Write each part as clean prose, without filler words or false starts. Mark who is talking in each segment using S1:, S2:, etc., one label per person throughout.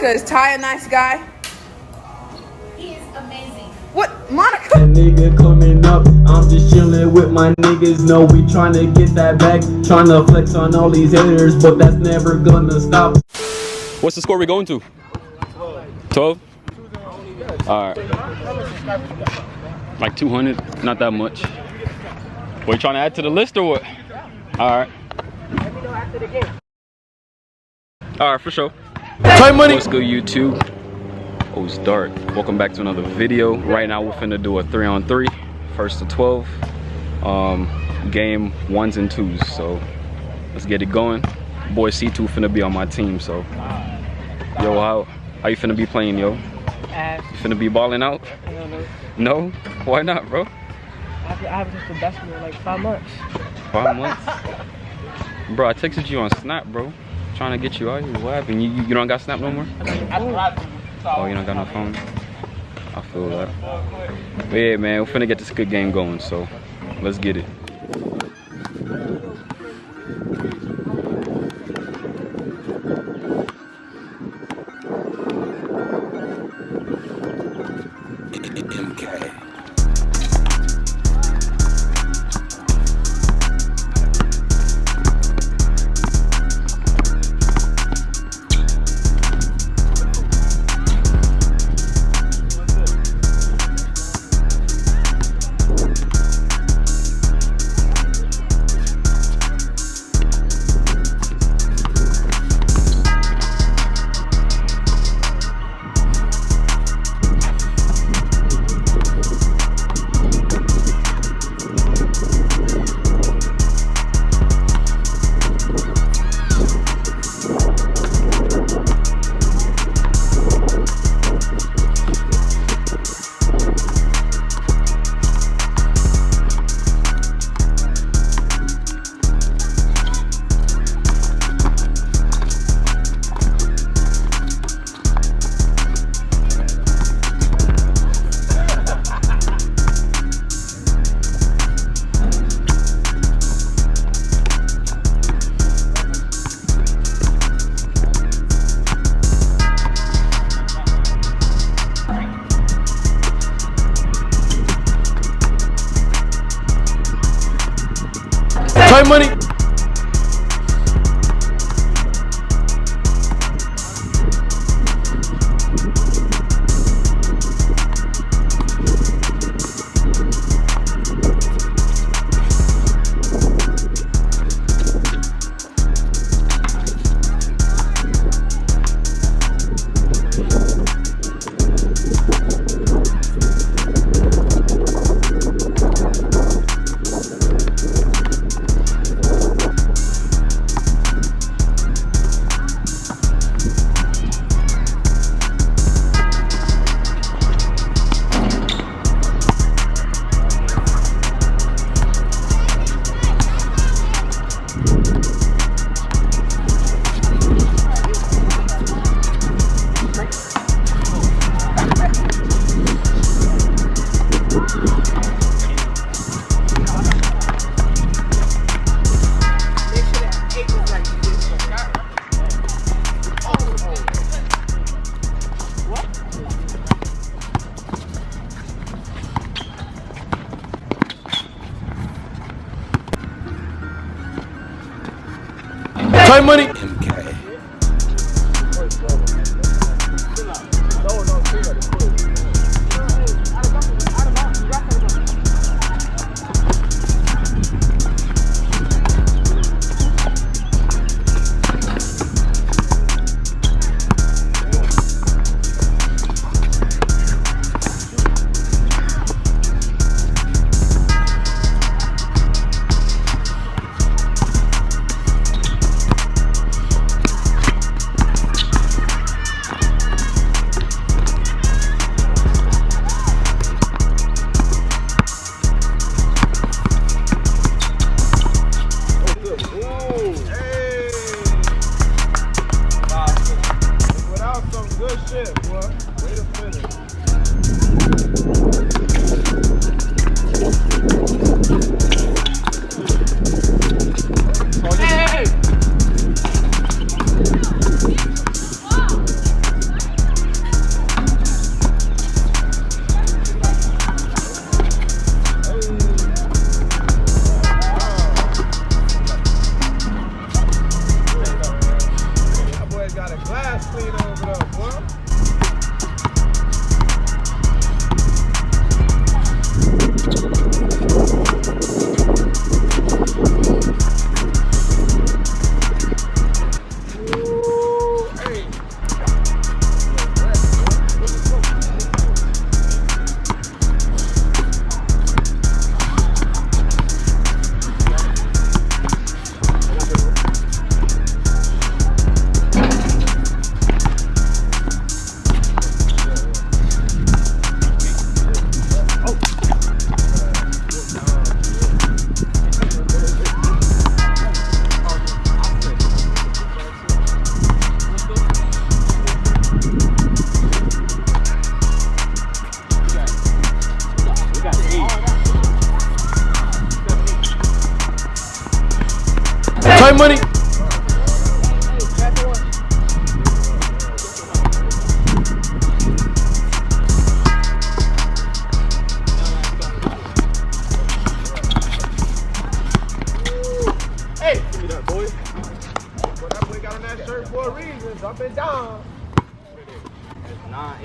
S1: Monica, is Ty a nice guy?
S2: He is amazing.
S1: What, Monica?
S3: That nigga coming up, I'm just chilling with my niggas. No, we tryna get that back, tryna flex on all these haters, but that's never gonna stop.
S4: What's the score we're going to? 12? Alright. Like 200, not that much. What, you trying to add to the list or what? Alright.
S5: Let me know after the game.
S4: Alright, for sure.
S3: Try money.
S4: What's good, YouTube? Oh, it's dark. Welcome back to another video. Right now we're finna do a 3-on-3, first to 12. Game 1s and 2s. So let's get it going. Boy C2 finna be on my team, so yo, how you finna be playing, yo? You finna be balling out? No? Why not, bro?
S5: I have just the best for like 5 months.
S4: 5 months? Bro, I texted you on Snap, bro. Trying to get you out here. What happened? You don't got Snap no more? Oh, you don't got no phone? I feel that. But yeah, man, we're finna get this good game going, so let's get it.
S3: Try money. Try money. Try money.
S6: Hey, give me that boy. But that boy got on that shirt for a reason. Up and down. It's 9.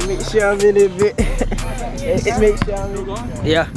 S5: Make sure I'm in it, bit. Make sure I'm in it. Yeah.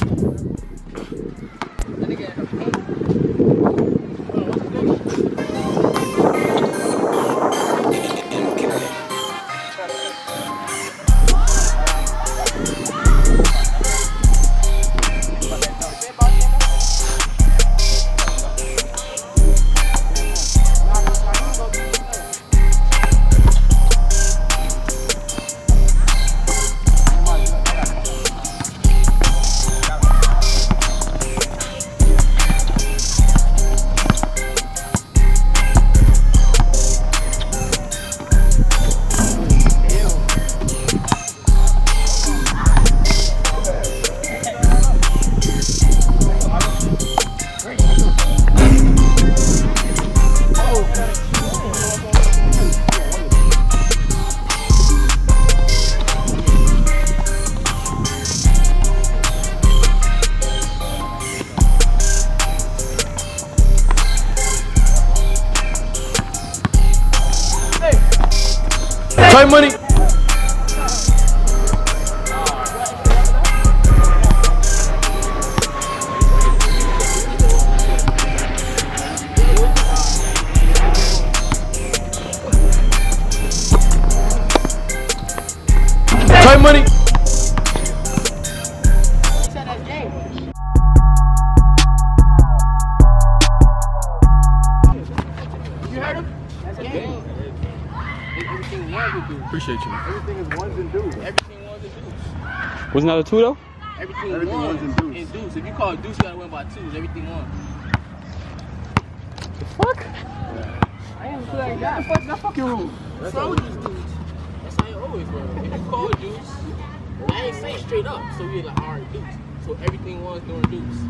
S3: Try money. Try money. Appreciate you.
S6: Everything is ones and deuce.
S2: Everything ones and deuce.
S4: Wasn't that a 2 though?
S2: Everything ones and deuce. If you call it deuce, you gotta win by 2s. Everything one.
S4: Fuck?
S5: I ain't playing that.
S6: That's fucking rules.
S2: What's wrong with these dudes? That's how you always work. If you call it deuce, I ain't saying straight up. So you're like, alright, deuce. So everything one's doing deuce.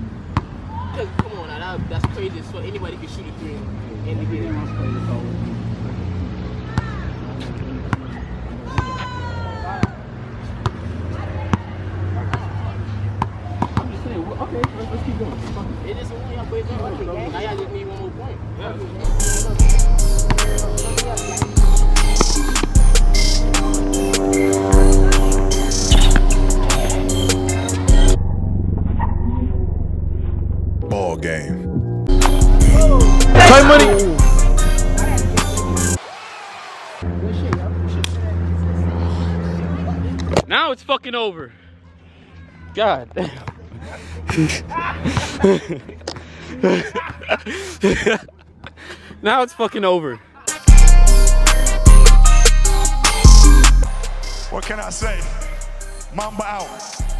S2: Because come on now, that's crazy. So anybody can shoot a 3 in the game.
S6: Okay, let's keep going.
S2: It is only y'all boys don't bro. Now y'all just need one more point.
S7: Ball game.
S6: Play money.
S4: Now it's fucking over. God damn. Now it's fucking over.
S7: What can I say? Mamba out.